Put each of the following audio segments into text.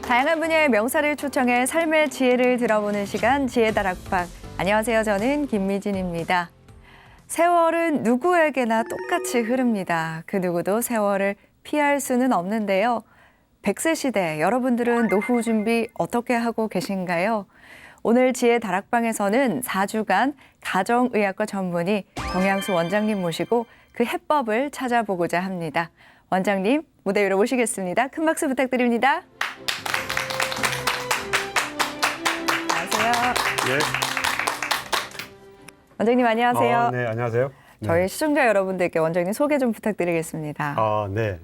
다양한 분야의 명사를 초청해 삶의 지혜를 들어보는 시간 지혜다락방. 안녕하세요. 저는 김미진입니다. 세월은 누구에게나 똑같이 흐릅니다. 그 누구도 세월을 피할 수는 없는데요. 100세 시대 여러분들은 노후 준비 어떻게 하고 계신가요? 오늘 지혜다락방에서는 4주간 가정의학과 전문의 정양수 원장님 모시고 그 해법을 찾아보고자 합니다. 원장님 무대 위로 모시겠습니다. 큰 박수 부탁드립니다. 안녕하세요. 예. 원장님 안녕하세요. 네, 안녕하세요. 저희 시청자 여러분들께 원장님 소개 좀 부탁드리겠습니다. 네.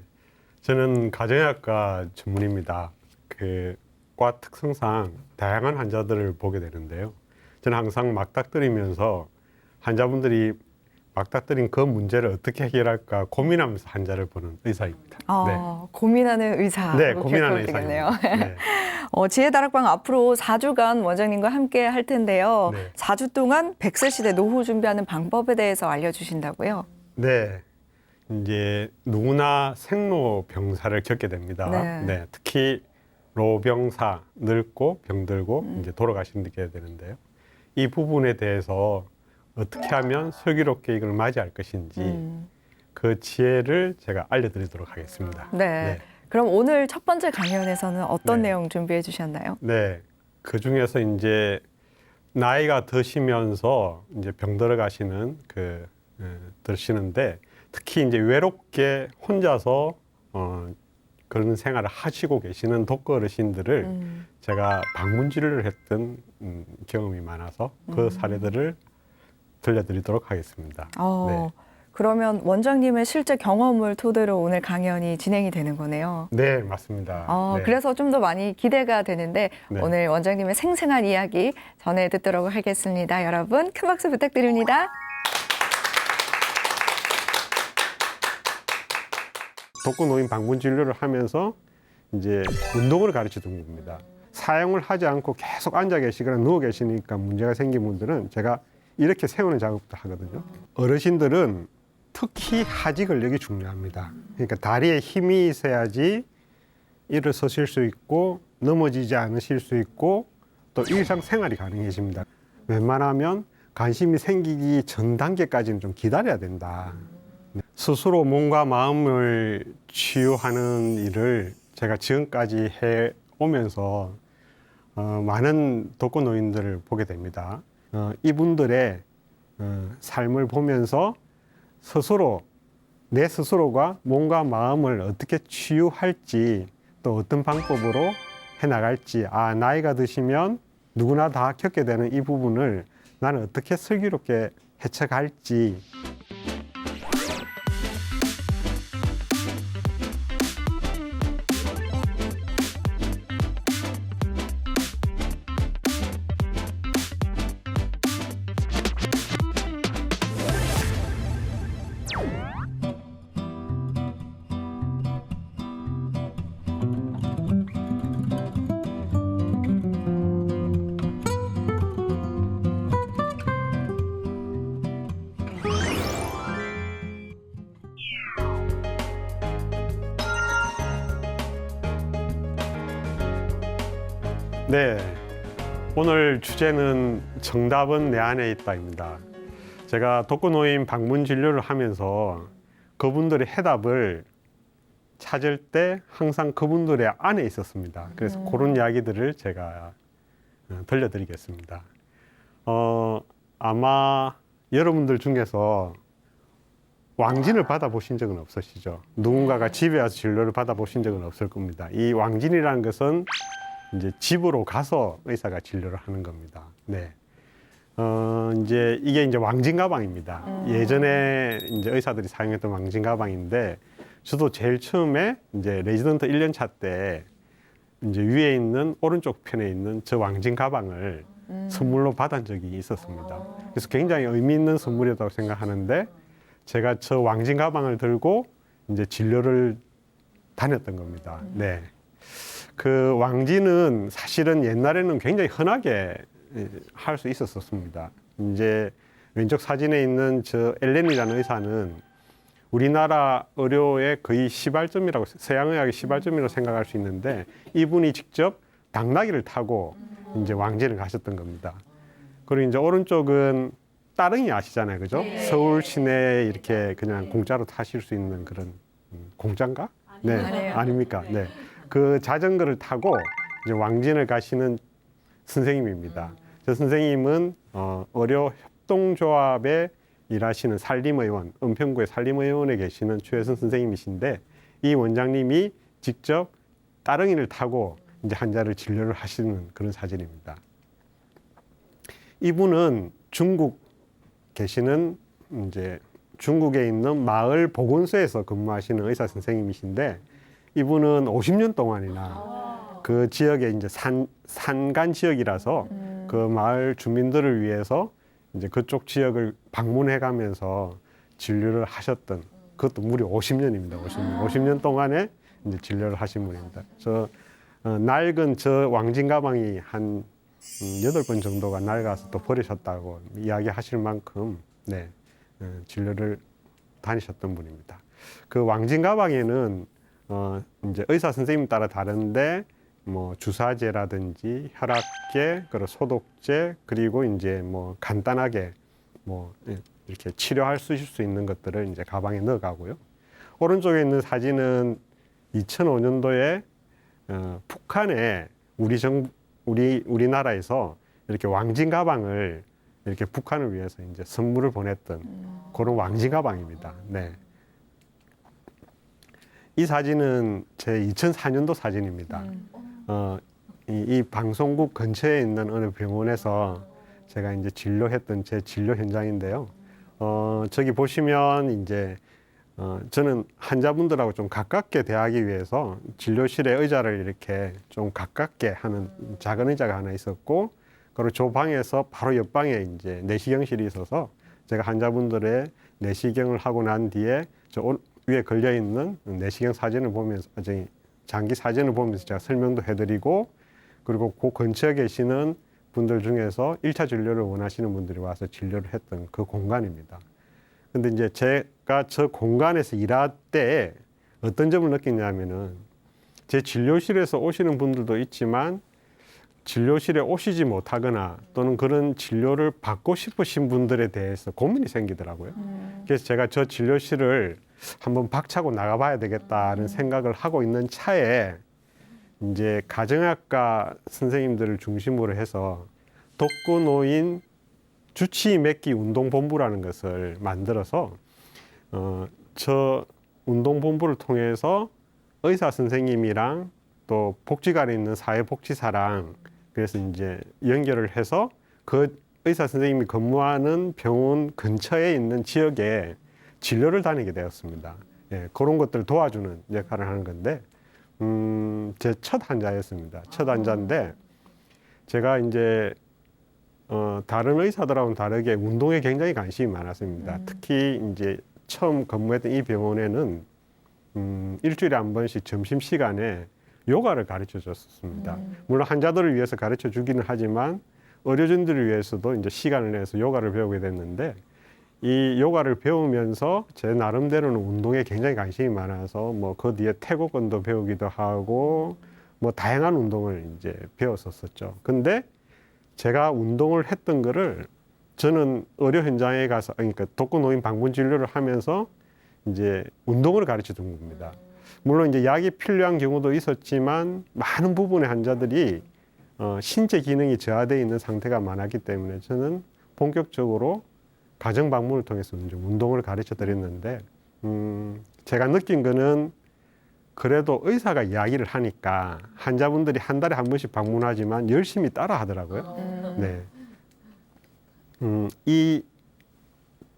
저는 가정의학과 전문의입니다. 그 과 특성상 다양한 환자들을 보게 되는데요. 저는 항상 막닥뜨리면서 환자분들이 막닥뜨린 그 문제를 어떻게 해결할까 고민하면서 환자를 보는 의사입니다. 고민하는 의사. 네, 고민하는 의사네요. 네. 지혜다락방 앞으로 4주간 원장님과 함께 할 텐데요. 네. 4주 동안 100세 시대 노후 준비하는 방법에 대해서 알려주신다고요? 네. 이제 누구나 생로병사를 겪게 됩니다. 네. 특히 로병사, 늙고 병들고 이제 돌아가시게 되는데요. 이 부분에 대해서 어떻게 하면 슬기롭게 이걸 맞이할 것인지 그 지혜를 제가 알려드리도록 하겠습니다. 네. 그럼 오늘 첫 번째 강연에서는 어떤 네. 내용 준비해 주셨나요? 네. 그 중에서 이제 나이가 드시면서 이제 병 들어가시는 드시는데 특히 이제 외롭게 혼자서 그런 생활을 하시고 계시는 독거 어르신들을 제가 방문 진료를 했던 경험이 많아서 그 사례들을 들려드리도록 하겠습니다. 네. 그러면 원장님의 실제 경험을 토대로 오늘 강연이 진행이 되는 거네요. 네, 맞습니다. 네. 그래서 좀 더 많이 기대가 되는데 네. 오늘 원장님의 생생한 이야기 전해 듣도록 하겠습니다. 여러분 큰 박수 부탁드립니다. 독거 노인 방문 진료를 하면서 이제 운동을 가르치던 겁니다. 사용을 하지 않고 계속 앉아 계시거나 누워 계시니까 문제가 생긴 분들은 제가 이렇게 세우는 작업도 하거든요. 어르신들은 특히 하지 근력이 중요합니다. 그러니까 다리에 힘이 있어야지 일어서실 수 있고 넘어지지 않으실 수 있고 또 일상생활이 가능해집니다. 웬만하면 관심이 생기기 전 단계까지는 좀 기다려야 된다. 스스로 몸과 마음을 치유하는 일을 제가 지금까지 해오면서 많은 독거 노인들을 보게 됩니다. 이분들의 삶을 보면서 스스로 내 스스로가 몸과 마음을 어떻게 치유할지 또 어떤 방법으로 해나갈지 나이가 드시면 누구나 다 겪게 되는 이 부분을 나는 어떻게 슬기롭게 헤쳐갈지 네, 오늘 주제는 정답은 내 안에 있다입니다. 제가 독거 노인 방문 진료를 하면서 그분들의 해답을 찾을 때 항상 그분들의 안에 있었습니다. 그래서 그런 이야기들을 제가 들려드리겠습니다. 아마 여러분들 중에서 왕진을 받아보신 적은 없으시죠? 누군가가 집에 와서 진료를 받아보신 적은 없을 겁니다. 이 왕진이라는 것은 이제 집으로 가서 의사가 진료를 하는 겁니다. 네. 이제 이게 이제 왕진 가방입니다. 예전에 이제 의사들이 사용했던 왕진 가방인데 저도 제일 처음에 이제 레지던트 1년 차 때 이제 위에 있는 오른쪽 편에 있는 저 왕진 가방을 선물로 받은 적이 있었습니다. 그래서 굉장히 의미 있는 선물이었다고 생각하는데 제가 저 왕진 가방을 들고 이제 진료를 다녔던 겁니다. 네. 그 왕진은 사실은 옛날에는 굉장히 흔하게 할 수 있었습니다. 이제 왼쪽 사진에 있는 저 엘렌이라는 의사는 우리나라 의료의 거의 시발점이라고, 서양의학의 시발점이라고 생각할 수 있는데, 이분이 직접 당나귀를 타고 이제 왕진을 가셨던 겁니다. 그리고 이제 오른쪽은 따릉이 아시잖아요, 그죠? 서울 시내에 이렇게 그냥 공짜로 타실 수 있는 그런 공짜인가? 네, 아니에요. 아닙니까? 네, 그 자전거를 타고 이제 왕진을 가시는 선생님입니다. 저 선생님은 의료 협동조합에 일하시는 산림의원, 은평구의 산림의원에 계시는 최혜선 선생님이신데, 이 원장님이 직접 따릉이를 타고 이제 환자를 진료를 하시는 그런 사진입니다. 이분은 중국 계시는 이제 중국에 있는 마을 보건소에서 근무하시는 의사 선생님이신데, 이분은 50년 동안이나 그 지역에 이제 산간 지역이라서 그 마을 주민들을 위해서 이제 그쪽 지역을 방문해 가면서 진료를 하셨던, 그것도 무려 50년입니다. 50년. 50년 동안에 이제 진료를 하신 분입니다. 낡은 저 왕진 가방이 한 8번 정도가 낡아서 또 버리셨다고 이야기하실 만큼 네, 진료를 다니셨던 분입니다. 그 왕진 가방에는 이제 의사 선생님 따라 다른데 뭐 주사제라든지 혈압계, 그리고 소독제, 그리고 이제 뭐 간단하게 뭐 이렇게 치료할 수 있는 것들을 이제 가방에 넣어가고요. 오른쪽에 있는 사진은 2005년도에 북한에 우리나라에서 이렇게 왕진 가방을 이렇게 북한을 위해서 이제 선물을 보냈던 그런 왕진 가방입니다. 네. 이 사진은 제 2004년도 사진입니다. 이 방송국 근처에 있는 어느 병원에서 제가 이제 진료했던 제 진료 현장인데요. 저기 보시면 이제 저는 환자분들하고 좀 가깝게 대하기 위해서 진료실에 의자를 이렇게 좀 가깝게 하는 작은 의자가 하나 있었고, 그리고 저 방에서 바로 옆방에 이제 내시경실이 있어서 제가 환자분들의 내시경을 하고 난 뒤에 저 위에 걸려 있는 내시경 사진을 보면서, 장기 사진을 보면서 제가 설명도 해드리고, 그리고 그 근처에 계시는 분들 중에서 1차 진료를 원하시는 분들이 와서 진료를 했던 그 공간입니다. 근데 이제 제가 저 공간에서 일할 때 어떤 점을 느끼냐면은, 제 진료실에서 오시는 분들도 있지만 진료실에 오시지 못하거나 또는 그런 진료를 받고 싶으신 분들에 대해서 고민이 생기더라고요. 그래서 제가 저 진료실을 한번 박차고 나가봐야 되겠다는 생각을 하고 있는 차에 이제 가정학과 선생님들을 중심으로 해서 독거노인 주치의맺기 운동본부라는 것을 만들어서 저 운동본부를 통해서 의사 선생님이랑 또 복지관에 있는 사회복지사랑 그래서 이제 연결을 해서 그 의사 선생님이 근무하는 병원 근처에 있는 지역에 진료를 다니게 되었습니다. 예, 그런 것들을 도와주는 역할을 하는 건데, 제 첫 환자였습니다. 첫 환자인데, 제가 이제 다른 의사들하고는 다르게 운동에 굉장히 관심이 많았습니다. 특히 이제 처음 근무했던 이 병원에는 일주일에 한 번씩 점심시간에 요가를 가르쳐 줬습니다. 물론 환자들을 위해서 가르쳐 주기는 하지만 의료진들을 위해서도 이제 시간을 내서 요가를 배우게 됐는데, 이 요가를 배우면서 제 나름대로는 운동에 굉장히 관심이 많아서 뭐 그 뒤에 태국어도 배우기도 하고 뭐 다양한 운동을 이제 배웠었죠. 근데 제가 운동을 했던 거를 저는 의료 현장에 가서, 그러니까 독거노인 방문 진료를 하면서 이제 운동을 가르쳐 준 겁니다. 물론 이제 약이 필요한 경우도 있었지만 많은 부분의 환자들이 신체 기능이 저하되어 있는 상태가 많았기 때문에 저는 본격적으로 가정 방문을 통해서 이제 운동을 가르쳐 드렸는데, 제가 느낀 거는 그래도 의사가 이야기를 하니까 환자분들이 한 달에 한 번씩 방문하지만 열심히 따라 하더라고요. 네. 이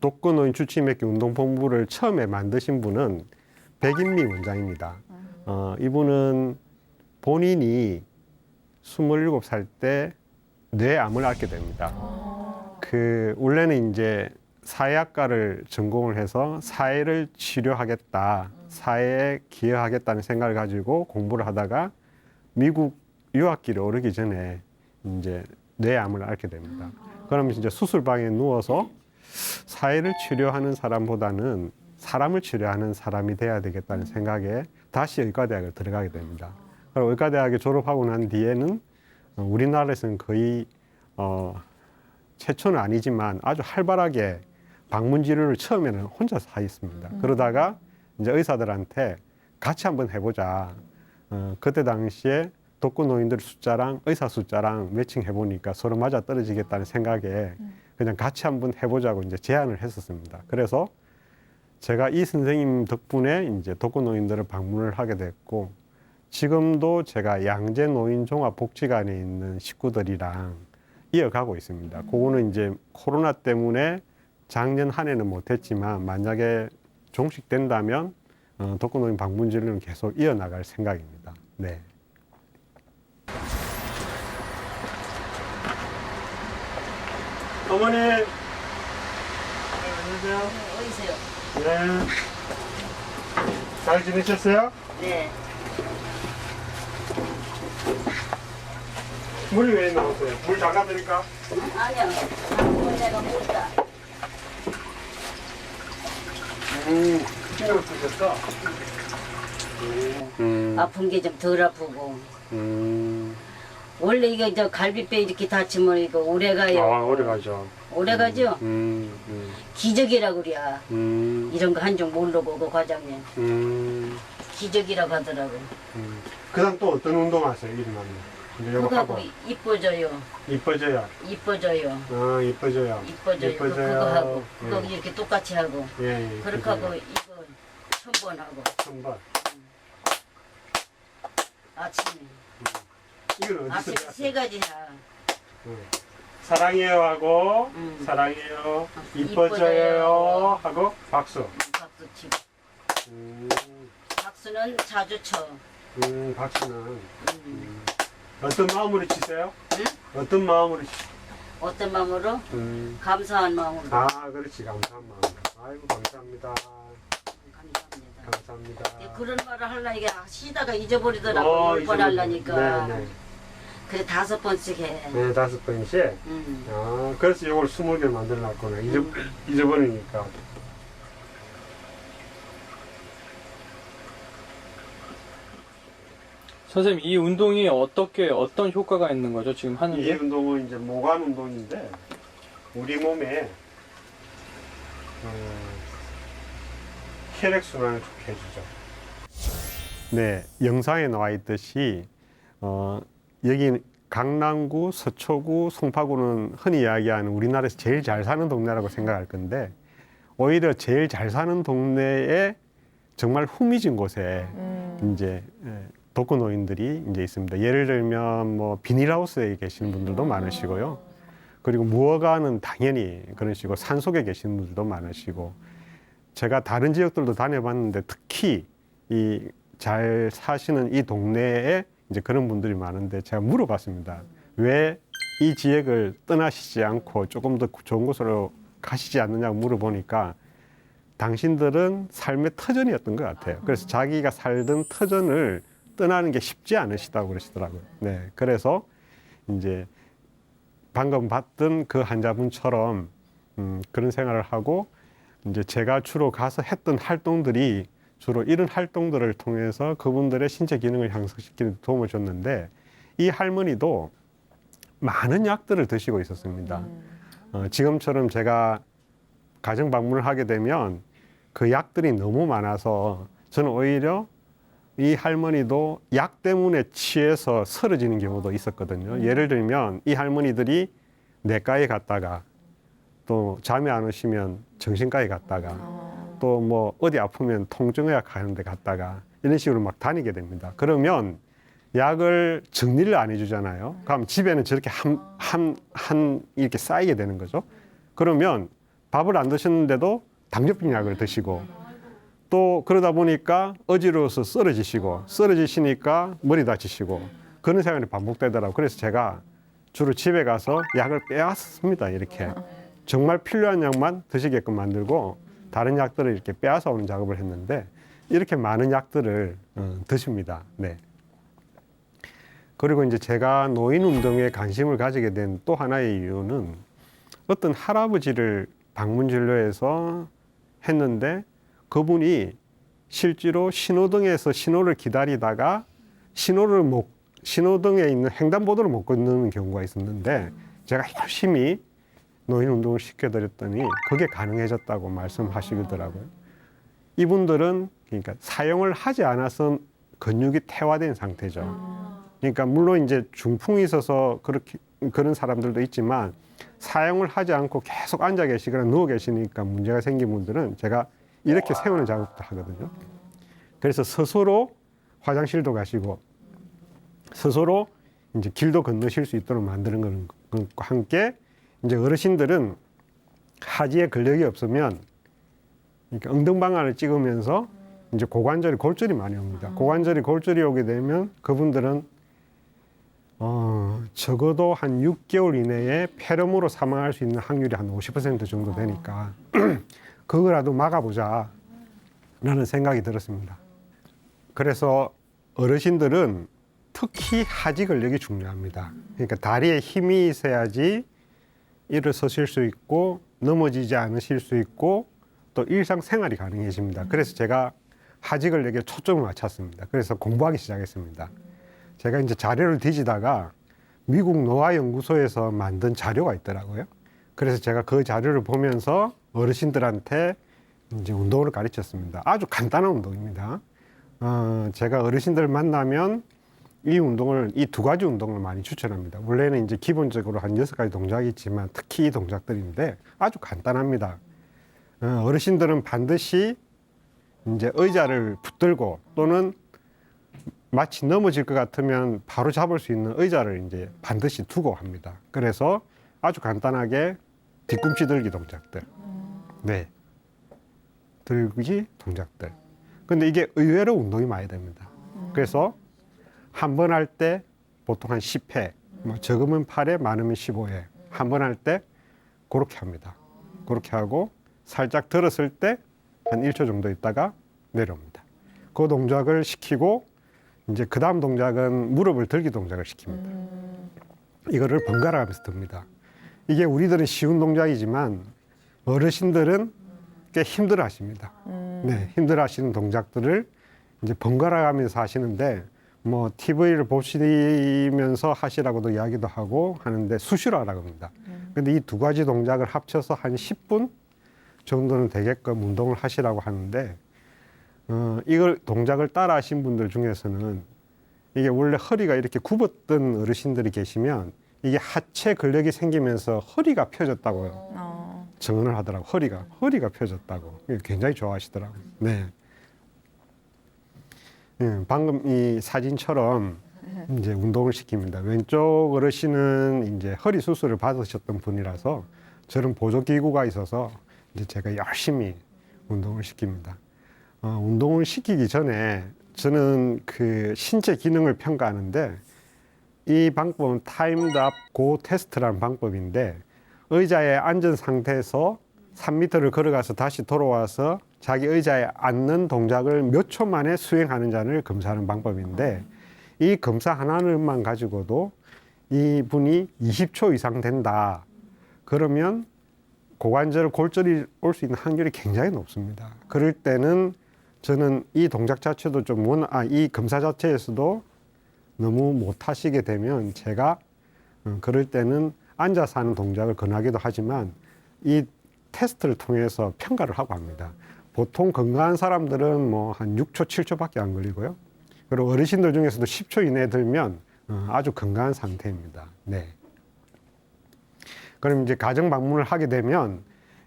독거노인 주치의맺기 운동본부를 처음에 만드신 분은 백인미 원장입니다. 이분은 본인이 27살 때 뇌암을 앓게 됩니다. 원래는 이제 사회학과를 전공을 해서 사회를 치료하겠다, 사회에 기여하겠다는 생각을 가지고 공부를 하다가 미국 유학길에 오르기 전에 이제 뇌암을 앓게 됩니다. 그러면 이제 수술방에 누워서 사회를 치료하는 사람보다는 사람을 치료하는 사람이 돼야 되겠다는 생각에 다시 의과대학을 들어가게 됩니다. 그리고 의과대학에 졸업하고 난 뒤에는 우리나라에서는 거의 최초는 아니지만 아주 활발하게 방문 치료를 처음에는 혼자서 하였습니다. 그러다가 이제 의사들한테 같이 한번 해보자. 그때 당시에 독거노인들 숫자랑 의사 숫자랑 매칭해 보니까 서로 맞아 떨어지겠다는 생각에 그냥 같이 한번 해보자고 이제 제안을 했었습니다. 그래서 제가 이 선생님 덕분에 이제 독거노인들을 방문을 하게 됐고, 지금도 제가 양재노인종합복지관에 있는 식구들이랑 이어가고 있습니다. 그거는 이제 코로나 때문에 작년 한 해는 못했지만 만약에 종식된다면 독거노인 방문 진료는 계속 이어나갈 생각입니다. 네. 어머니, 네, 안녕하세요. 어디세요? 네. 잘 지내셨어요? 네. 물이 왜 나오세요? 물 잠가드릴까? 아니요. 방금 내가 못다. 신경 쓰셨어? 아픈 게 좀 덜 아프고. 원래 이거 저 갈비뼈 이렇게 다치면 이거 오래 가요. 오래 가죠. 오래 가죠? 기적이라고 그래. 이런 거 한 종 모르고 그 과장님. 기적이라고 하더라고. 그 다음 또 어떤 운동 하세요? 일어나면? 이제 요거 그거 하고 하고. 이뻐져요. 이뻐져요. 이뻐져요. 이뻐져요. 이뻐져요. 그거 하고. 그거 예. 이렇게 똑같이 하고. 예, 그렇게 이뻐져요. 하고 이거 1000번 하고. 한번. 아침에. 이건 어디서 아침에 배웠어요? 세 가지 다. 사랑해요 하고, 사랑해요, 이뻐져요 하고, 박수. 박수 치고. 음, 박수는 자주 쳐. 박수는. 어떤 마음으로 치세요? 응? 어떤 마음으로 치? 어떤 마음으로? 감사한 마음으로. 그렇지. 감사한 마음. 아이고, 감사합니다. 감사합니다. 감사합니다. 그런 말을 하려 이게 쉬다가 잊어버리더라고. 10번 하려니까. 네, 네. 그래 5번씩 해. 네, 5번씩. 그래서 이걸 20개 만들어놨구나. 잊어버리니까. 선생님, 이 운동이 어떤 효과가 있는 거죠? 지금 하는 이 게? 운동은 이제 모관 운동인데, 우리 몸에 혈액순환을 좋게 해주죠. 네, 영상에 나와 있듯이 여기 강남구, 서초구, 송파구는 흔히 이야기하는 우리나라에서 제일 잘 사는 동네라고 생각할 건데, 오히려 제일 잘 사는 동네에 정말 후미진 곳에 이제 독거노인들이 이제 있습니다. 예를 들면 뭐 비닐하우스에 계시는 분들도 많으시고요. 그리고 무허가는 당연히 그런 식으로 산속에 계시는 분들도 많으시고, 제가 다른 지역들도 다녀봤는데 특히 이 잘 사시는 이 동네에 이제 그런 분들이 많은데 제가 물어봤습니다. 왜 이 지역을 떠나시지 않고 조금 더 좋은 곳으로 가시지 않느냐고 물어보니까 당신들은 삶의 터전이었던 것 같아요. 그래서 자기가 살던 터전을 떠나는 게 쉽지 않으시다고 그러시더라고요. 네, 그래서 이제 방금 봤던 그 환자분처럼 그런 생활을 하고, 이제 제가 주로 가서 했던 활동들이 주로 이런 활동들을 통해서 그분들의 신체 기능을 향상시키는 데 도움을 줬는데, 이 할머니도 많은 약들을 드시고 있었습니다. 지금처럼 제가 가정 방문을 하게 되면 그 약들이 너무 많아서 저는 오히려 이 할머니도 약 때문에 취해서 쓰러지는 경우도 있었거든요. 예를 들면 이 할머니들이 내과에 갔다가 또 잠이 안 오시면 정신과에 갔다가 또 뭐 어디 아프면 통증의학 하는 데 갔다가 이런 식으로 막 다니게 됩니다. 그러면 약을 정리를 안 해주잖아요. 그럼 집에는 저렇게 이렇게 쌓이게 되는 거죠. 그러면 밥을 안 드셨는데도 당뇨병 약을 드시고, 또 그러다 보니까 어지러워서 쓰러지시니까 머리 다치시고, 그런 생활이 반복되더라고요. 그래서 제가 주로 집에 가서 약을 빼왔습니다. 이렇게 정말 필요한 약만 드시게끔 만들고 다른 약들을 이렇게 빼앗아 오는 작업을 했는데, 이렇게 많은 약들을 드십니다. 네. 그리고 이제 제가 노인 운동에 관심을 가지게 된 또 하나의 이유는, 어떤 할아버지를 방문 진료해서 했는데 그분이 실제로 신호등에서 신호를 기다리다가 신호등에 있는 횡단보도를 못 건너는 경우가 있었는데 제가 열심히 노인 운동을 시켜드렸더니 그게 가능해졌다고 말씀하시더라고요. 이분들은 그러니까 사용을 하지 않아서 근육이 퇴화된 상태죠. 그러니까 물론 이제 중풍이 있어서 그런 사람들도 있지만 사용을 하지 않고 계속 앉아 계시거나 누워 계시니까 문제가 생긴 분들은 제가 이렇게 세우는 작업도 하거든요. 그래서 스스로 화장실도 가시고 스스로 이제 길도 건너실 수 있도록 만드는 것과 함께 이제 어르신들은 하지에 근력이 없으면 그러니까 엉덩방아를 찍으면서 이제 고관절이 골절이 많이 옵니다. 고관절이 골절이 오게 되면 그분들은 적어도 한 6개월 이내에 폐렴으로 사망할 수 있는 확률이 한 50% 정도 되니까 그거라도 막아보자 라는 생각이 들었습니다. 그래서 어르신들은 특히 하지 근력이 중요합니다. 그러니까 다리에 힘이 있어야지 일어서실 수 있고 넘어지지 않으실 수 있고 또 일상생활이 가능해집니다. 그래서 제가 하지 근력에 초점을 맞췄습니다. 그래서 공부하기 시작했습니다. 제가 이제 자료를 뒤지다가 미국 노화연구소에서 만든 자료가 있더라고요. 그래서 제가 그 자료를 보면서 어르신들한테 이제 운동을 가르쳤습니다. 아주 간단한 운동입니다. 제가 어르신들을 만나면 이 두 가지 운동을 많이 추천합니다. 원래는 이제 기본적으로 한 6가지 동작이 있지만 특히 이 동작들인데 아주 간단합니다. 어르신들은 반드시 이제 의자를 붙들고 또는 마치 넘어질 것 같으면 바로 잡을 수 있는 의자를 이제 반드시 두고 합니다. 그래서 아주 간단하게 뒤꿈치 들기 동작들. 네. 들기 동작들. 근데 이게 의외로 운동이 많이 됩니다. 그래서 한 번 할 때 보통 한 10회, 뭐 적으면 8회, 많으면 15회. 한 번 할 때 그렇게 합니다. 그렇게 하고 살짝 들었을 때 한 1초 정도 있다가 내려옵니다. 그 동작을 시키고 이제 그 다음 동작은 무릎을 들기 동작을 시킵니다. 이거를 번갈아 가면서 듭니다. 이게 우리들은 쉬운 동작이지만 어르신들은 꽤 힘들어 하십니다. 네, 힘들어 하시는 동작들을 이제 번갈아 가면서 하시는데 뭐 TV를 보시면서 하시라고도 이야기도 하고 하는데 수시로 하라고 합니다. 근데 이 두 가지 동작을 합쳐서 한 10분 정도는 되게끔 운동을 하시라고 하는데 이걸 동작을 따라 하신 분들 중에서는 이게 원래 허리가 이렇게 굽었던 어르신들이 계시면 이게 하체 근력이 생기면서 허리가 펴졌다고 증언을 하더라고. 허리가 펴졌다고. 굉장히 좋아하시더라고요. 네. 방금 이 사진처럼 이제 운동을 시킵니다. 왼쪽 어르신은 이제 허리 수술을 받으셨던 분이라서 저런 보조 기구가 있어서 이제 제가 열심히 운동을 시킵니다. 운동을 시키기 전에 저는 그 신체 기능을 평가하는데 이 방법은 타임드 업 고 테스트라는 방법인데 의자에 앉은 상태에서 3m를 걸어가서 다시 돌아와서 자기 의자에 앉는 동작을 몇 초 만에 수행하는 자를 검사하는 방법인데 이 검사 하나만 가지고도 이분이 20초 이상 된다. 그러면 고관절 골절이 올 수 있는 확률이 굉장히 높습니다. 그럴 때는 저는 이 동작 자체도 이 검사 자체에서도 너무 못 하시게 되면 제가 그럴 때는 앉아서 하는 동작을 권하기도 하지만 이 테스트를 통해서 평가를 하고 합니다. 보통 건강한 사람들은 뭐 한 6초, 7초밖에 안 걸리고요. 그리고 어르신들 중에서도 10초 이내에 들면 아주 건강한 상태입니다. 네. 그럼 이제 가정 방문을 하게 되면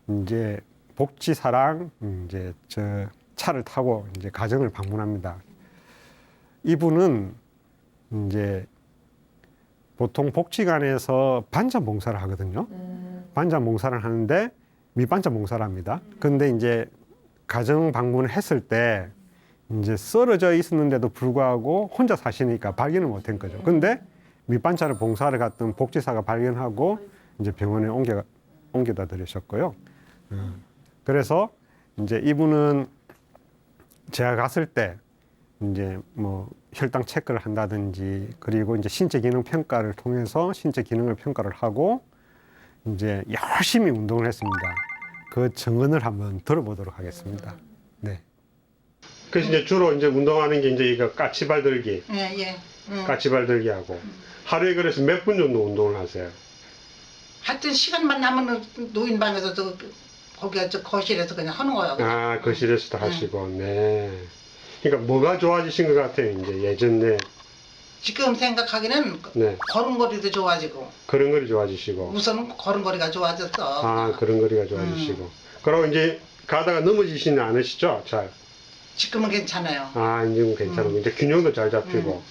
이제 복지사랑 이제 저 차를 타고 이제 가정을 방문합니다. 이분은 이제 보통 복지관에서 반찬 봉사를 하거든요. 반찬 봉사를 하는데 밑반찬 봉사를 합니다. 근데 이제 가정 방문을 했을 때 이제 쓰러져 있었는데도 불구하고 혼자 사시니까 발견을 못한 거죠. 근데 밑반찬을 봉사를 갔던 복지사가 발견하고 이제 병원에 옮겨다 드리셨고요. 그래서 이제 이분은 제가 갔을 때 이제 뭐 혈당 체크를 한다든지 그리고 이제 신체 기능 평가를 통해서 신체 기능을 평가를 하고 이제 열심히 운동을 했습니다. 그 증언을 한번 들어보도록 하겠습니다. 네. 그래서 이제 주로 이제 운동하는 게 이제 이거 까치발 들기, 예, 예. 까치발 들기 하고 하루에 그래서 몇 분 정도 운동을 하세요? 하여튼 시간만 나면은 노인방에서도 거기 저 거실에서 그냥 하는 거예요. 아, 거실에서도 하시고, 네. 그러니까 뭐가 좋아지신 것 같아요, 이제 예전에. 지금 생각하기는 네. 걸음걸이도 좋아지고 그런 거리 좋아지시고. 우선은 걸음걸이가 좋아졌어. 아, 그런 거리가 좋아지시고. 그리고 이제 가다가 넘어지시는 않으시죠? 잘. 지금은 괜찮아요. 아, 이제는 괜찮고. 이제 균형도 잘 잡히고.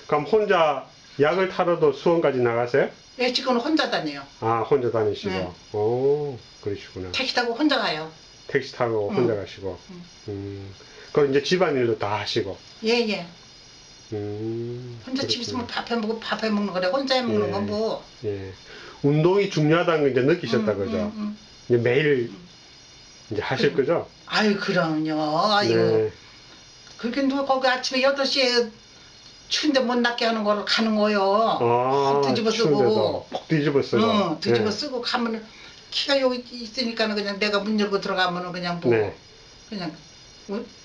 그럼 혼자 약을 타러도 수원까지 나가세요? 예, 지금은 혼자 다녀요. 아, 혼자 다니시고. 네. 오, 그러시구나. 택시 타고 혼자 가요. 택시 타고 혼자 가시고. 그럼 이제 집안일도 다 하시고. 예, 예. 혼자 그렇구나. 집에 있으면 밥해 먹는 거래. 혼자 해 먹는 예. 건 뭐. 예. 운동이 중요하다는 걸 이제 느끼셨다, 그죠? 이제 매일 이제 하실 거죠? 아유, 그럼요. 아유. 네. 그렇게 누가 거기 아침에 8시에 추운데 못 낫게 하는 거를 가는 거요. 아, 뒤집어 쓰고. 추운데도 푹 뒤집어 쓰고. 응, 뒤집어 예. 쓰고 가면은 키가 여기 있으니까는 그냥 내가 문 열고 들어가면은 그냥 뭐 네. 그냥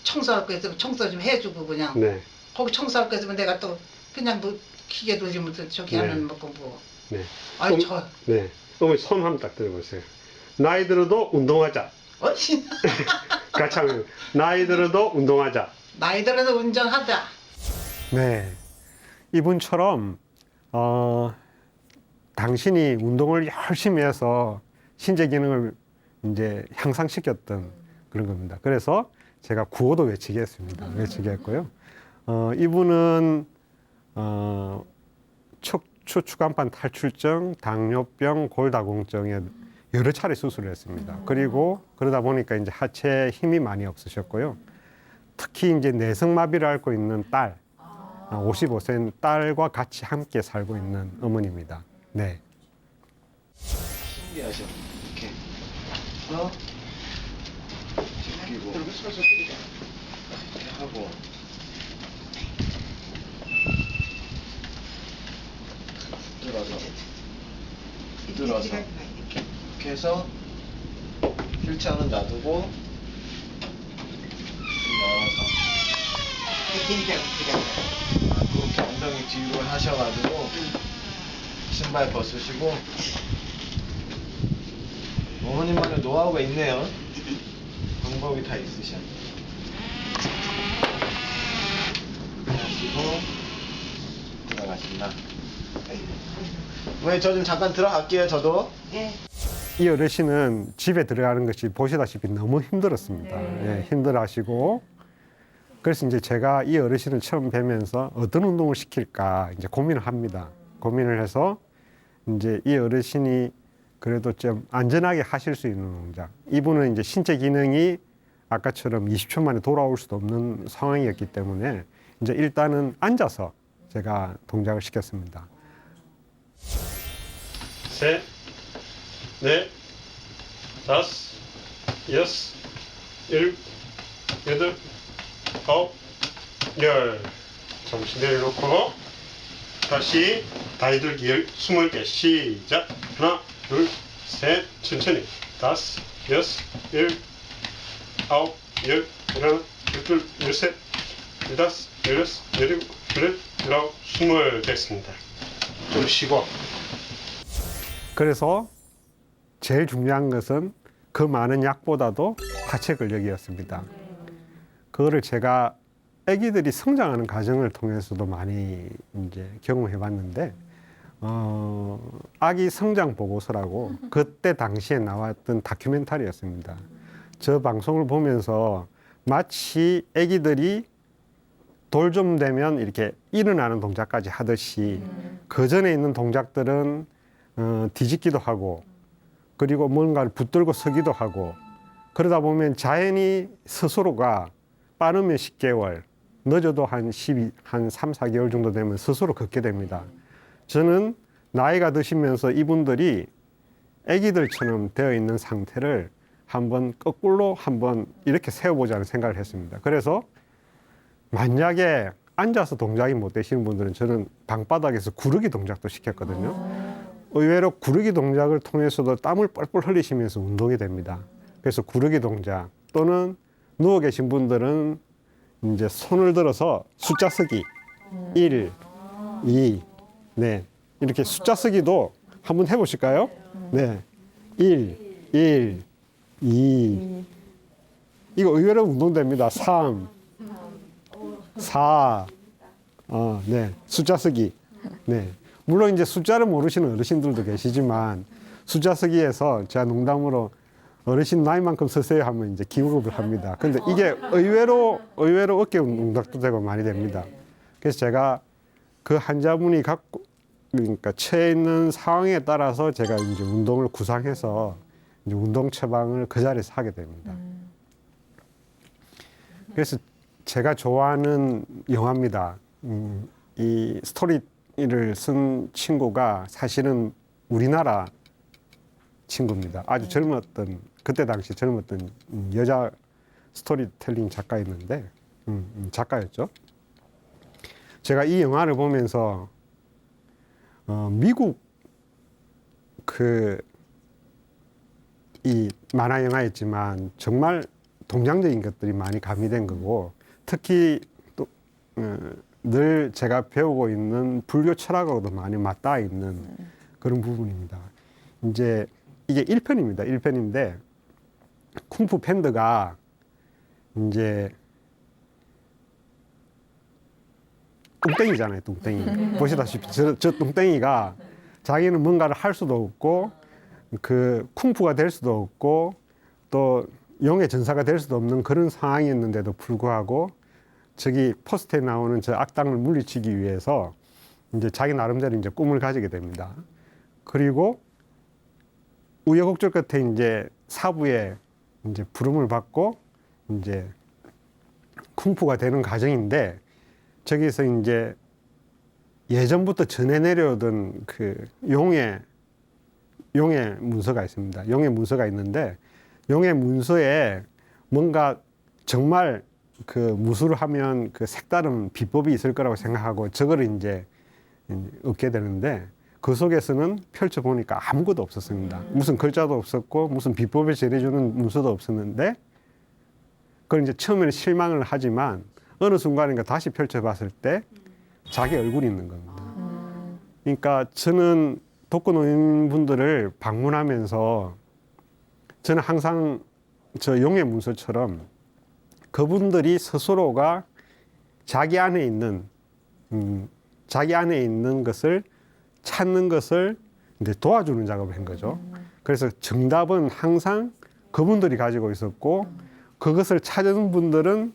청소할 거 있으면 청소 좀 해주고 그냥 네. 거기 청소할 거 있으면 내가 또 그냥 뭐 기계 돌리면서 저기 네. 하는 뭐 뭐. 네. 아유 음. 저 네. 어머니 손 한번 딱 들어보세요. 나이 들어도 운동하자. 어찌 같이 하면 나이 들어도 운동하자. 나이 들어도 운전하자. 네. 이분처럼 당신이 운동을 열심히 해서 신체 기능을 이제 향상시켰던 그런 겁니다. 그래서 제가 구호도 외치게 했습니다. 외치게 했고요. 이분은 척추 추간판 탈출증, 당뇨병, 골다공증에 여러 차례 수술을 했습니다. 그리고 그러다 보니까 이제 하체에 힘이 많이 없으셨고요. 특히 이제 내성마비를 앓고 있는 딸, 55세 딸과 같이 함께 살고 있는 어머니입니다. 네. 신기하죠? 이렇게 해서 제끼고 이렇게 하고 들어서 이렇게 해서 휠체어는 놔두고 나와서 그렇게 엉덩이 뒤로 하셔가지고 신발 벗으시고 어머님만의 노하우가 있네요. 방법이 다 있으셔. 하시고 들어가신다. 어머니 저 좀 잠깐 들어갈게요. 저도. 이 어르신은 집에 들어가는 것이 보시다시피 너무 힘들었습니다. 예, 힘들어하시고 그래서 이제 제가 이 어르신을 처음 뵈면서 어떤 운동을 시킬까 이제 고민을 합니다. 고민을 해서 이제 이 어르신이 그래도 좀 안전하게 하실 수 있는 동작. 이분은 이제 신체 기능이 아까처럼 20초 만에 돌아올 수도 없는 상황이었기 때문에 이제 일단은 앉아서 제가 동작을 시켰습니다. 셋, 넷, 다섯, 여섯, 일곱, 여덟, 아홉, 열. 정신 내려놓고 다시 다리 들기 20개 시작. 하나, 둘, 셋, 천천히. 다섯, 여섯, 일곱, 아홉, 열, 열하나, 열둘, 열셋, 열다섯, 열여섯, 열일곱, 열여덟, 열아홉, 20 됐습니다. 좀 쉬고. 그래서 제일 중요한 것은 그 많은 약보다도 하체 근력이었습니다. 그거를 제가 아기들이 성장하는 과정을 통해서도 많이 이제 경험해 봤는데, 아기 성장 보고서라고 그때 당시에 나왔던 다큐멘터리였습니다. 저 방송을 보면서 마치 아기들이 돌 좀 되면 이렇게 일어나는 동작까지 하듯이 그 전에 있는 동작들은 뒤집기도 하고 그리고 뭔가를 붙들고 서기도 하고 그러다 보면 자연히 스스로가 빠르면 10개월, 늦어도 한 3, 4개월 정도 되면 스스로 걷게 됩니다. 저는 나이가 드시면서 이분들이 아기들처럼 되어 있는 상태를 한번 거꾸로 한번 이렇게 세워보자는 생각을 했습니다. 그래서 만약에 앉아서 동작이 못 되시는 분들은 저는 방바닥에서 구르기 동작도 시켰거든요. 의외로 구르기 동작을 통해서도 땀을 뻘뻘 흘리시면서 운동이 됩니다. 그래서 구르기 동작 또는 누워 계신 분들은 이제 손을 들어서 숫자 쓰기 1, 2, 네 이렇게 숫자 쓰기도 한번 해보실까요? 네, 1, 2 이거 의외로 운동됩니다. 3, 4, 네 숫자 쓰기. 네 물론 이제 숫자를 모르시는 어르신들도 계시지만 숫자 쓰기에서 제가 농담으로 어르신 나이만큼 쓰세요 하면 이제 기겁을 합니다. 근데 이게 의외로 어깨 운동도 되고 많이 됩니다. 그래서 제가 그 환자분이 갖고 그러니까 처해 있는 상황에 따라서 제가 이제 운동을 구상해서 이제 운동 처방을 그 자리에서 하게 됩니다. 그래서 제가 좋아하는 영화입니다. 이 스토리를 쓴 친구가 사실은 우리나라 친구입니다. 아주 젊었던 그때 당시 젊었던 여자 스토리텔링 작가였는데 작가였죠. 제가 이 영화를 보면서 미국 이 만화 영화였지만 정말 동양적인 것들이 많이 가미된 거고 특히 또 늘 제가 배우고 있는 불교 철학하고도 많이 맞닿아 있는 그런 부분입니다. 이제 이게 1편입니다. 1편인데 쿵푸 팬더가 이제 뚱땡이잖아요. 뚱땡이. 보시다시피 저 뚱땡이가 자기는 뭔가를 할 수도 없고 그 쿵푸가 될 수도 없고 또 용의 전사가 될 수도 없는 그런 상황이었는데도 불구하고 저기 포스트에 나오는 저 악당을 물리치기 위해서 이제 자기 나름대로 이제 꿈을 가지게 됩니다. 그리고 우여곡절 끝에 이제 사부에 이제 부름을 받고 이제 쿵푸가 되는 과정인데 저기서 이제 예전부터 전해 내려오던 그 용의 문서가 있습니다. 용의 문서가 있는데 용의 문서에 뭔가 정말 그 무술을 하면 그 색다른 비법이 있을 거라고 생각하고 저거를 이제 얻게 되는데 그 속에서는 펼쳐보니까 아무것도 없었습니다. 무슨 글자도 없었고 무슨 비법을 전해주는 문서도 없었는데 그걸 이제 처음에는 실망을 하지만 어느 순간인가 다시 펼쳐봤을 때 자기 얼굴이 있는 겁니다. 그러니까 저는 독거노인분들을 방문하면서 저는 항상 저 용의 문서처럼 그분들이 스스로가 자기 안에 있는 것을 찾는 것을 이제 도와주는 작업을 한 거죠. 그래서 정답은 항상 그분들이 가지고 있었고 그것을 찾은 분들은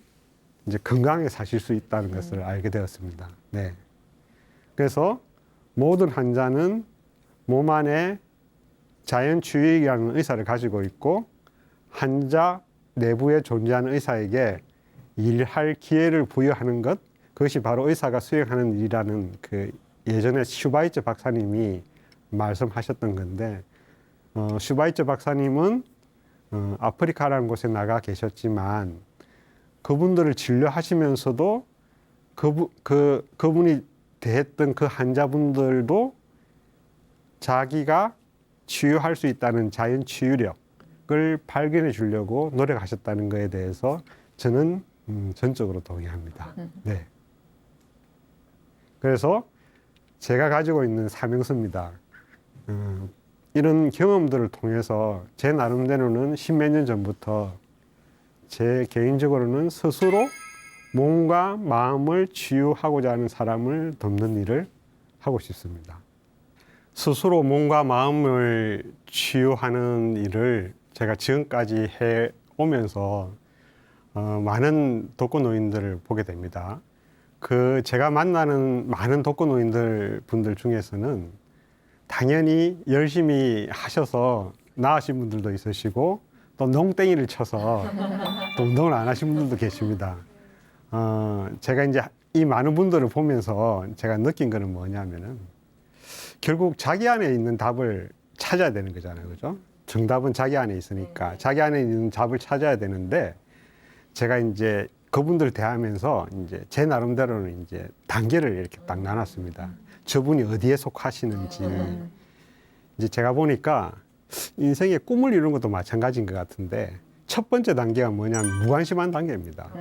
이제 건강하게 사실 수 있다는 것을 알게 되었습니다. 네. 그래서 모든 환자는 몸 안에 자연치유액이라는 의사를 가지고 있고 환자 내부에 존재하는 의사에게 일할 기회를 부여하는 것, 그것이 바로 의사가 수행하는 일이라는 그 예전에 슈바이처 박사님이 말씀하셨던 건데 슈바이처 박사님은 아프리카라는 곳에 나가 계셨지만 그분들을 진료하시면서도 그분이 대했던 그 환자분들도 자기가 치유할 수 있다는 자연 치유력을 발견해 주려고 노력하셨다는 것에 대해서 저는 전적으로 동의합니다. 네. 그래서 제가 가지고 있는 사명서입니다. 이런 경험들을 통해서 제 나름대로는 십몇 년 전부터 제 개인적으로는 스스로 몸과 마음을 치유하고자 하는 사람을 돕는 일을 하고 싶습니다. 스스로 몸과 마음을 치유하는 일을 제가 지금까지 해오면서 많은 독거노인들을 보게 됩니다. 제가 만나는 많은 독거노인들 분들 중에서는 당연히 열심히 하셔서 나으신 분들도 있으시고 또 농땡이를 쳐서 또 운동을 안 하신 분들도 계십니다. 제가 이제 이 많은 분들을 보면서 제가 느낀 거는 뭐냐면은 결국 자기 안에 있는 답을 찾아야 되는 거잖아요. 그죠? 정답은 자기 안에 있으니까 자기 안에 있는 답을 찾아야 되는데 제가 이제 그분들 대하면서 이제 제 나름대로는 이제 단계를 이렇게 딱 나눴습니다. 저분이 어디에 속하시는지. 이제 제가 보니까 인생의 꿈을 이루는 것도 마찬가지인 것 같은데 첫 번째 단계가 뭐냐면 무관심한 단계입니다.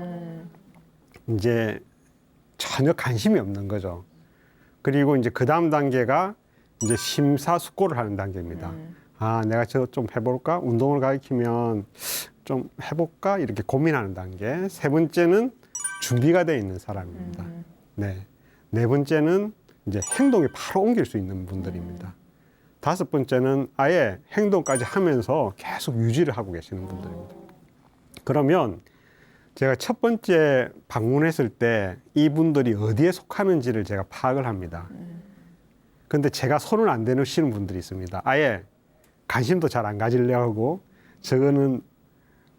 이제 전혀 관심이 없는 거죠. 그리고 이제 그 다음 단계가 이제 심사숙고를 하는 단계입니다. 아, 내가 저거 좀 해볼까? 운동을 가르치면 좀 해볼까? 이렇게 고민하는 단계. 세 번째는 준비가 되어 있는 사람입니다. 네. 네 번째는 이제 행동에 바로 옮길 수 있는 분들입니다. 다섯 번째는 아예 행동까지 하면서 계속 유지를 하고 계시는 분들입니다. 그러면 제가 첫 번째 방문했을 때 이분들이 어디에 속하는지를 제가 파악을 합니다. 근데 제가 손을 안 대시는 분들이 있습니다. 아예 관심도 잘 안 가지려고 하고 저거는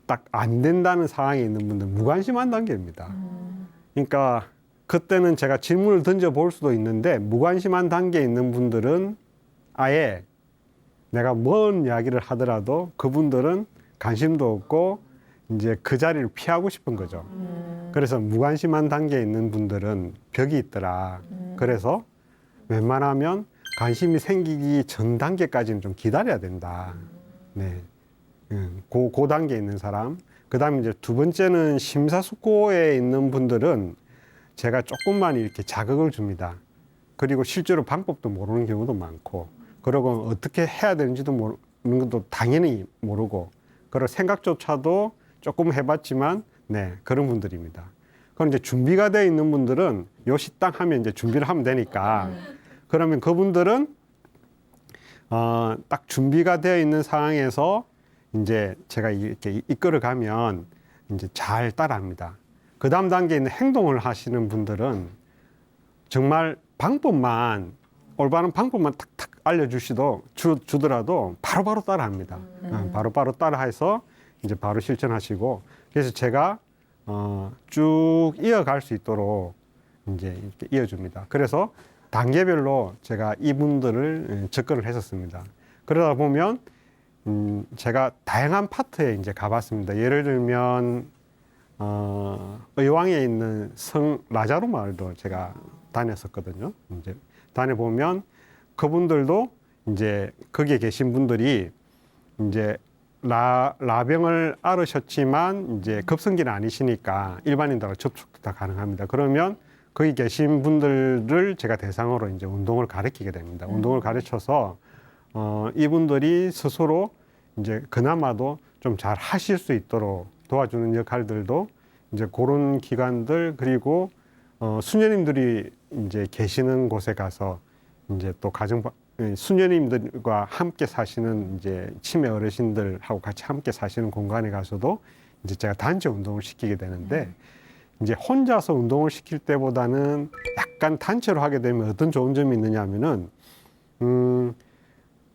딱 안 된다는 상황에 있는 분들 무관심한 단계입니다. 그러니까 그때는 제가 질문을 던져볼 수도 있는데 무관심한 단계에 있는 분들은 아예 내가 뭔 이야기를 하더라도 그분들은 관심도 없고 이제 그 자리를 피하고 싶은 거죠. 그래서 무관심한 단계에 있는 분들은 벽이 있더라. 그래서 웬만하면 관심이 생기기 전 단계까지는 좀 기다려야 된다. 네. 그 단계에 있는 사람. 그 다음에 이제 두 번째는 심사숙고에 있는 분들은 제가 조금만 이렇게 자극을 줍니다. 그리고 실제로 방법도 모르는 경우도 많고, 그리고 어떻게 해야 되는지도 모르는 것도 당연히 모르고, 그리고 생각조차도 조금 해봤지만, 네, 그런 분들입니다. 그럼 이제 준비가 되어 있는 분들은 요 식당 하면 이제 준비를 하면 되니까, 그러면 그분들은 딱 준비가 되어 있는 상황에서 이제 제가 이렇게 이끌어 가면 이제 잘 따라합니다. 그 다음 단계에 있는 행동을 하시는 분들은 정말 방법만, 올바른 방법만 탁탁 주더라도 바로바로 따라합니다. 바로바로 따라해서 이제 바로 실천하시고, 그래서 제가 쭉 이어갈 수 있도록 이제 이렇게 이어줍니다. 그래서 단계별로 제가 이분들을 접근을 했었습니다. 그러다 보면 제가 다양한 파트에 이제 가봤습니다. 예를 들면 의왕에 있는 성 라자로 마을도 제가 다녔었거든요. 이제 다녀보면 그분들도 이제 거기에 계신 분들이 이제 라병을 앓으셨지만 이제 급성기는 아니시니까 일반인들하고 접촉도 다 가능합니다. 그러면 거기 계신 분들을 제가 대상으로 이제 운동을 가르치게 됩니다. 운동을 가르쳐서 이분들이 스스로 이제 그나마도 좀 잘 하실 수 있도록 도와주는 역할들도 이제 그런 기관들, 그리고 수녀님들이 이제 계시는 곳에 가서 이제 또 수녀님들과 함께 사시는 이제 치매 어르신들하고 같이 함께 사시는 공간에 가서도 이제 제가 단체 운동을 시키게 되는데, 이제 혼자서 운동을 시킬 때보다는 약간 단체로 하게 되면 어떤 좋은 점이 있느냐 하면은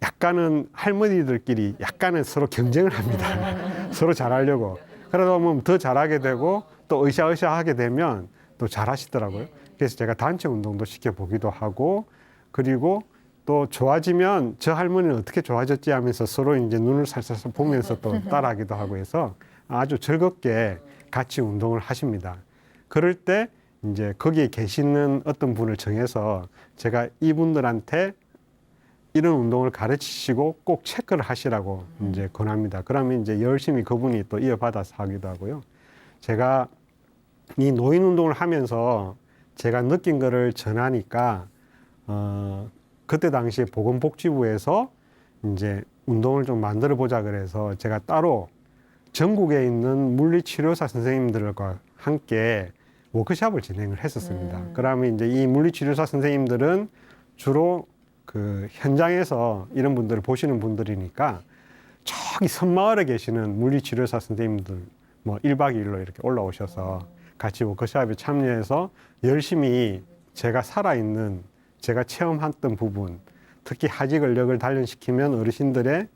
약간은 할머니들끼리 약간은 서로 경쟁을 합니다. 서로 잘하려고. 그러다 보면 더 잘하게 되고 또 으쌰으쌰 하게 되면 또 잘하시더라고요. 그래서 제가 단체 운동도 시켜보기도 하고, 그리고 또 좋아지면 저 할머니는 어떻게 좋아졌지 하면서 서로 이제 눈을 살살 보면서 또 따라하기도 하고 해서 아주 즐겁게 같이 운동을 하십니다. 그럴 때 이제 거기에 계시는 어떤 분을 정해서 제가 이분들한테 이런 운동을 가르치시고 꼭 체크를 하시라고 이제 권합니다. 그러면 이제 열심히 그분이 또 이어받아서 하기도 하고요. 제가 이 노인 운동을 하면서 제가 느낀 거를 전하니까 그때 당시에 보건복지부에서 이제 운동을 좀 만들어 보자 그래서 제가 따로 전국에 있는 물리치료사 선생님들과 함께 워크숍을 진행을 했었습니다. 그러면 이제 이 물리치료사 선생님들은 주로 그 현장에서 이런 분들을 보시는 분들이니까 저기 섬마을에 계시는 물리치료사 선생님들 뭐 1박 2일로 이렇게 올라오셔서 같이 워크숍에 참여해서 열심히 제가 살아있는, 제가 체험했던 부분, 특히 하지 근력을 단련시키면 어르신들의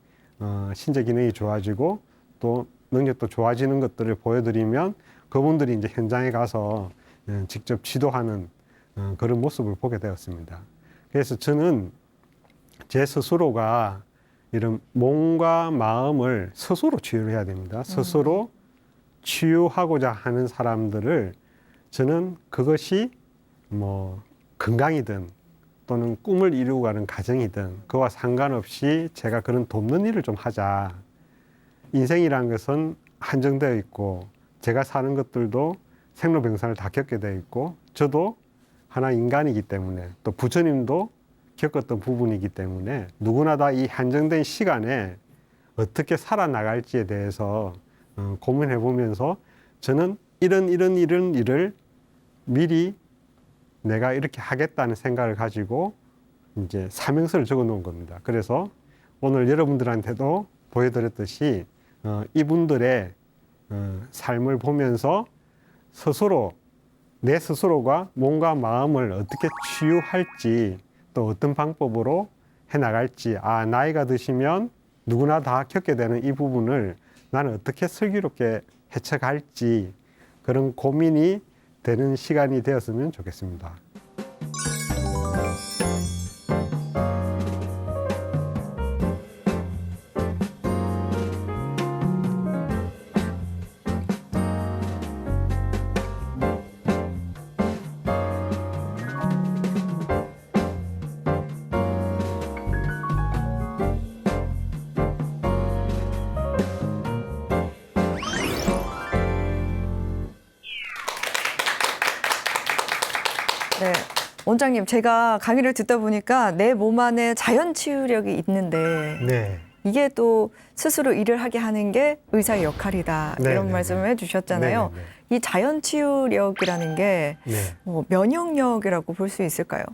신체 기능이 좋아지고 또 능력도 좋아지는 것들을 보여드리면 그분들이 이제 현장에 가서 직접 지도하는 그런 모습을 보게 되었습니다. 그래서 저는 제 스스로가 이런 몸과 마음을 스스로 치유를 해야 됩니다. 스스로 치유하고자 하는 사람들을 저는 그것이 뭐 건강이든 또는 꿈을 이루고 가는 가정이든 그와 상관없이 제가 그런 돕는 일을 좀 하자. 인생이라는 것은 한정되어 있고 제가 사는 것들도 생로병사를 다 겪게 돼 있고 저도 하나 인간이기 때문에 또 부처님도 겪었던 부분이기 때문에 누구나 다 이 한정된 시간에 어떻게 살아나갈지에 대해서 고민해 보면서 저는 이런 일을 미리 내가 이렇게 하겠다는 생각을 가지고 이제 사명서를 적어 놓은 겁니다. 그래서 오늘 여러분들한테도 보여드렸듯이 이분들의 삶을 보면서 스스로 내 스스로가 몸과 마음을 어떻게 치유할지 또 어떤 방법으로 해나갈지 나이가 드시면 누구나 다 겪게 되는 이 부분을 나는 어떻게 슬기롭게 헤쳐갈지 그런 고민이 되는 시간이 되었으면 좋겠습니다. 네. 원장님, 제가 강의를 듣다 보니까 내 몸 안에 자연 치유력이 있는데 네. 이게 또 스스로 일을 하게 하는 게 의사의 역할이다. 네, 이런 네, 말씀을 네. 해주셨잖아요. 네, 네, 이 자연 치유력이라는 게 네. 뭐 면역력이라고 볼 수 있을까요?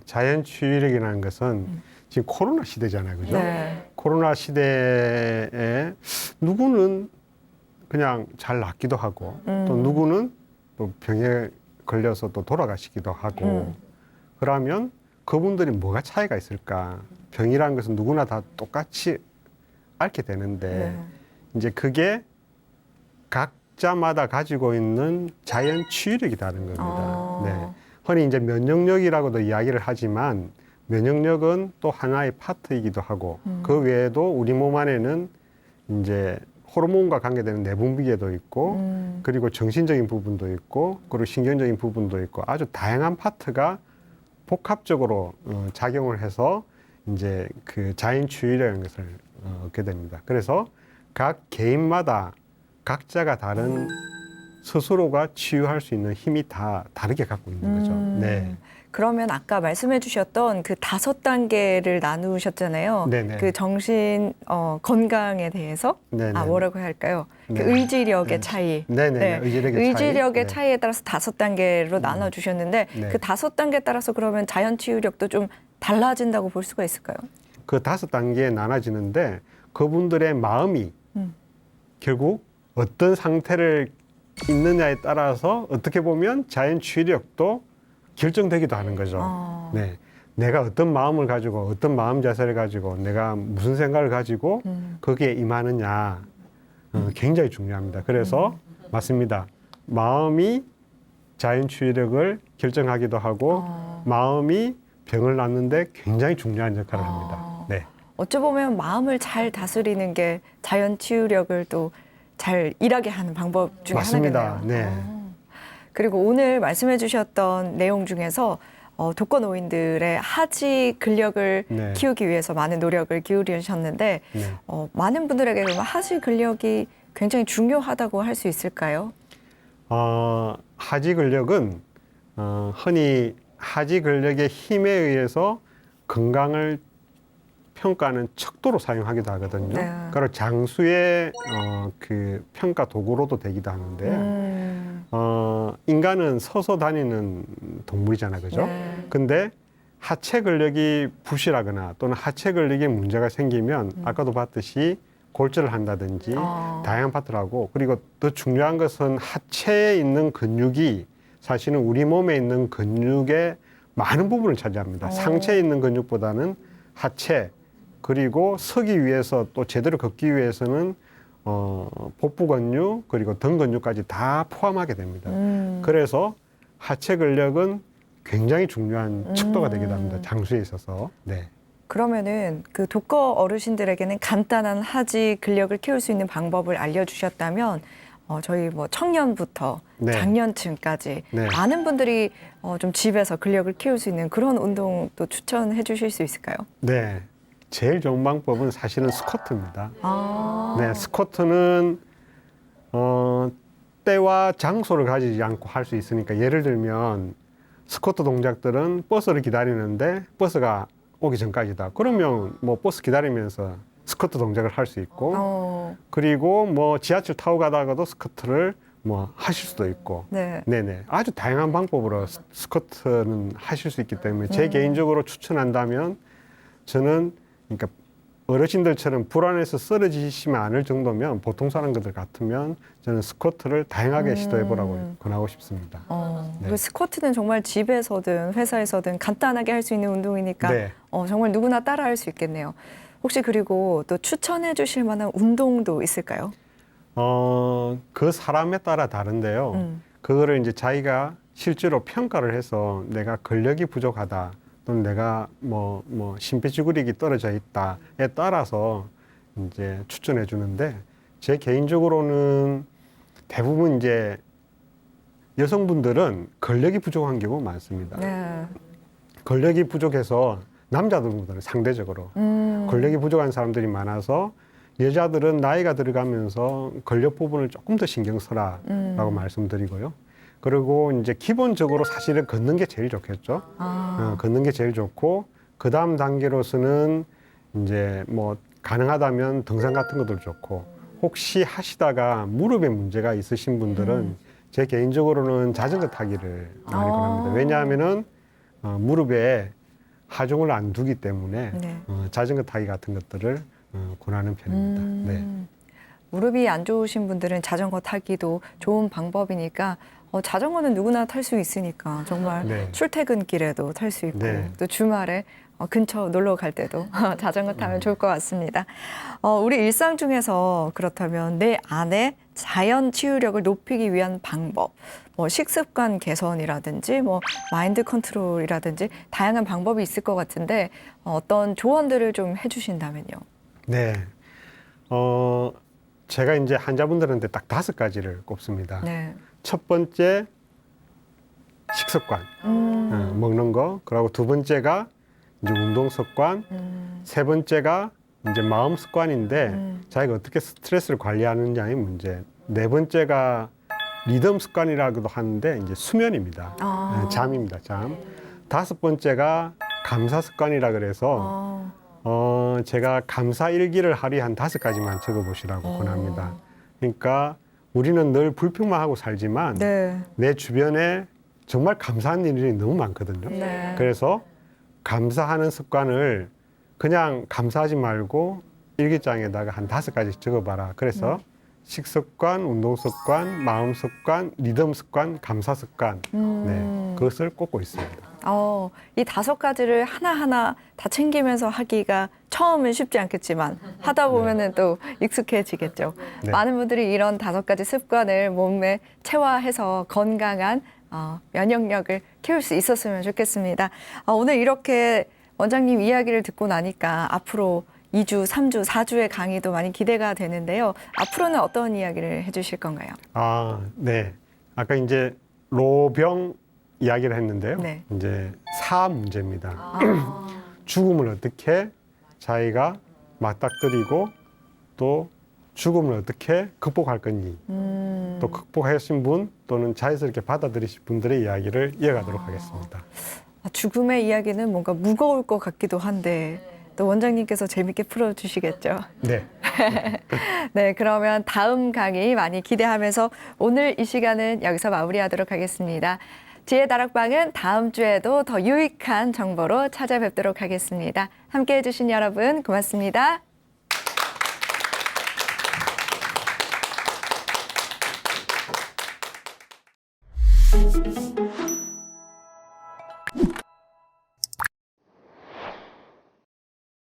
자연 치유력이라는 것은 지금 코로나 시대잖아요. 그죠? 네. 코로나 시대에 누구는 그냥 잘 낫기도 하고 또 누구는 또 병에 걸려서 또 돌아가시기도 하고 그러면 그분들이 뭐가 차이가 있을까? 병이라는 것은 누구나 다 똑같이 앓게 되는데 네. 이제 그게 각자마다 가지고 있는 자연 치유력이 다른 겁니다. 네. 흔히 이제 면역력이라고도 이야기를 하지만 면역력은 또 하나의 파트이기도 하고 그 외에도 우리 몸 안에는 이제 호르몬과 관계되는 내분비계도 있고 그리고 정신적인 부분도 있고 그리고 신경적인 부분도 있고 아주 다양한 파트가 복합적으로 작용을 해서 이제 그 자연 치유라는 것을 얻게 됩니다. 그래서 각 개인마다 각자가 다른 스스로가 치유할 수 있는 힘이 다 다르게 갖고 있는 거죠. 네. 그러면 아까 말씀해 주셨던 그 5단계를 나누셨잖아요. 네네. 그 정신 건강에 대해서 네네. 뭐라고 할까요? 네. 그 의지력의 차이. 네네. 의지력의 차이. 차이에 따라서 5단계로 나눠 주셨는데 네. 그 5단계에 따라서 그러면 자연 치유력도 좀 달라진다고 볼 수가 있을까요? 그 5단계에 나눠지는데 그분들의 마음이 결국 어떤 상태를 있느냐에 따라서 어떻게 보면 자연 치유력도 결정되기도 하는 거죠. 네. 내가 어떤 마음을 가지고 어떤 마음 자세를 가지고 내가 무슨 생각을 가지고 거기에 임하느냐 굉장히 중요합니다. 그래서 맞습니다. 마음이 자연 치유력을 결정하기도 하고 마음이 병을 낫는데 굉장히 중요한 역할을 합니다. 네. 어찌 보면 마음을 잘 다스리는 게 자연 치유력을 또 잘 일하게 하는 방법 중에 맞습니다. 하나겠네요. 네. 그리고 오늘 말씀해 주셨던 내용 중에서 독거노인들의 하지 근력을 네. 키우기 위해서 많은 노력을 기울이셨는데 네. 많은 분들에게 그러면 하지 근력이 굉장히 중요하다고 할 수 있을까요? 하지 근력은 흔히 하지 근력의 힘에 의해서 건강을 평가하는 척도로 사용하기도 하거든요. 네. 그리고 장수의 그 평가 도구로도 되기도 하는데 인간은 서서 다니는 동물이잖아요, 그죠? 네. 근데 하체 근력이 부실하거나 또는 하체 근력에 문제가 생기면 아까도 봤듯이 골절을 한다든지 다양한 파트를 하고 그리고 더 중요한 것은 하체에 있는 근육이 사실은 우리 몸에 있는 근육의 많은 부분을 차지합니다. 상체에 있는 근육보다는 하체 그리고 서기 위해서 또 제대로 걷기 위해서는 복부 근육 그리고 등 근육까지 다 포함하게 됩니다. 그래서 하체 근력은 굉장히 중요한 척도가 되기도 합니다. 장수에 있어서. 네. 그러면은 그 독거 어르신들에게는 간단한 하지 근력을 키울 수 있는 방법을 알려주셨다면 저희 뭐 청년부터 네. 장년층까지 네. 많은 분들이 좀 집에서 근력을 키울 수 있는 그런 운동도 추천해 주실 수 있을까요? 네. 제일 좋은 방법은 사실은 스쿼트입니다. 아. 네, 스쿼트는 때와 장소를 가지지 않고 할 수 있으니까 예를 들면 스쿼트 동작들은 버스를 기다리는데 버스가 오기 전까지다. 그러면 뭐 버스 기다리면서 스쿼트 동작을 할 수 있고 그리고 뭐 지하철 타고 가다가도 스쿼트를 뭐 하실 수도 있고 네. 네네 아주 다양한 방법으로 스쿼트는 하실 수 있기 때문에 제 개인적으로 추천한다면 저는 그러니까 어르신들처럼 불안해서 쓰러지시면 않을 정도면 보통 사람들 같으면 저는 스쿼트를 다양하게 시도해보라고 권하고 싶습니다. 그 네. 스쿼트는 정말 집에서든 회사에서든 간단하게 할 수 있는 운동이니까 네. 정말 누구나 따라할 수 있겠네요. 혹시 그리고 또 추천해 주실 만한 운동도 있을까요? 그 사람에 따라 다른데요. 그거를 이제 자기가 실제로 평가를 해서 내가 근력이 부족하다 또는 내가 뭐 심폐지구력이 떨어져 있다에 따라서 이제 추천해 주는데 제 개인적으로는 대부분 이제 여성분들은 근력이 부족한 경우가 많습니다. 네. 근력이 부족해서 남자들보다는 상대적으로 근력이 부족한 사람들이 많아서 여자들은 나이가 들어가면서 근력 부분을 조금 더 신경 써라라고 말씀드리고요. 그리고 이제 기본적으로 사실은 걷는 게 제일 좋겠죠. 걷는 게 제일 좋고 그 다음 단계로서는 이제 뭐 가능하다면 등산 같은 것도 좋고 혹시 하시다가 무릎에 문제가 있으신 분들은 제 개인적으로는 자전거 타기를 많이 권합니다. 왜냐하면은 무릎에 하중을 안 두기 때문에 네. 자전거 타기 같은 것들을 권하는 편입니다. 네. 무릎이 안 좋으신 분들은 자전거 타기도 좋은 방법이니까 자전거는 누구나 탈 수 있으니까 정말 네. 출퇴근길에도 탈 수 있고 네. 또 주말에 근처 놀러 갈 때도 자전거 타면 좋을 것 같습니다. 우리 일상 중에서 그렇다면 내 안에 자연 치유력을 높이기 위한 방법, 뭐 식습관 개선이라든지 뭐 마인드 컨트롤이라든지 다양한 방법이 있을 것 같은데 어떤 조언들을 좀 해주신다면요. 네. 제가 이제 환자분들한테 딱 5가지를 꼽습니다. 네. 첫 번째 식습관, 먹는 거. 그리고 두 번째가 이제 운동 습관. 세 번째가 이제 마음 습관인데 자기가 어떻게 스트레스를 관리하느냐의 문제. 네 번째가 리듬 습관이라고도 하는데 이제 수면입니다. 잠입니다. 잠. 5번째가 감사 습관이라 그래서 제가 감사 일기를 하루에 한 5가지만 적어보시라고 권합니다. 그러니까 우리는 늘 불평만 하고 살지만 네. 내 주변에 정말 감사한 일이 너무 많거든요. 네. 그래서 감사하는 습관을 그냥 감사하지 말고 일기장에다가 한 5가지 적어봐라. 그래서 식습관, 운동 습관, 마음 습관, 리듬 습관, 감사 습관. 네, 그것을 꼽고 있습니다. 이 5가지를 하나하나 다 챙기면서 하기가 처음은 쉽지 않겠지만 하다 보면은 또 익숙해지겠죠. 네. 많은 분들이 이런 5가지 습관을 몸에 체화해서 건강한 면역력을 키울 수 있었으면 좋겠습니다. 오늘 이렇게 원장님 이야기를 듣고 나니까 앞으로 2주, 3주, 4주의 강의도 많이 기대가 되는데요. 앞으로는 어떤 이야기를 해주실 건가요? 네. 아까 이제 로병 이야기를 했는데요. 네. 이제 사 문제입니다. 죽음을 어떻게 자기가 맞닥뜨리고 또 죽음을 어떻게 극복할 건지 또 극복하신 분 또는 자연스럽게 받아들이신 분들의 이야기를 이어가도록 하겠습니다. 죽음의 이야기는 뭔가 무거울 것 같기도 한데 또 원장님께서 재밌게 풀어주시겠죠. 네. 네, 그러면 다음 강의 많이 기대하면서 오늘 이 시간은 여기서 마무리하도록 하겠습니다. 지혜 다락방은 다음 주에도 더 유익한 정보로 찾아뵙도록 하겠습니다. 함께해 주신 여러분 고맙습니다.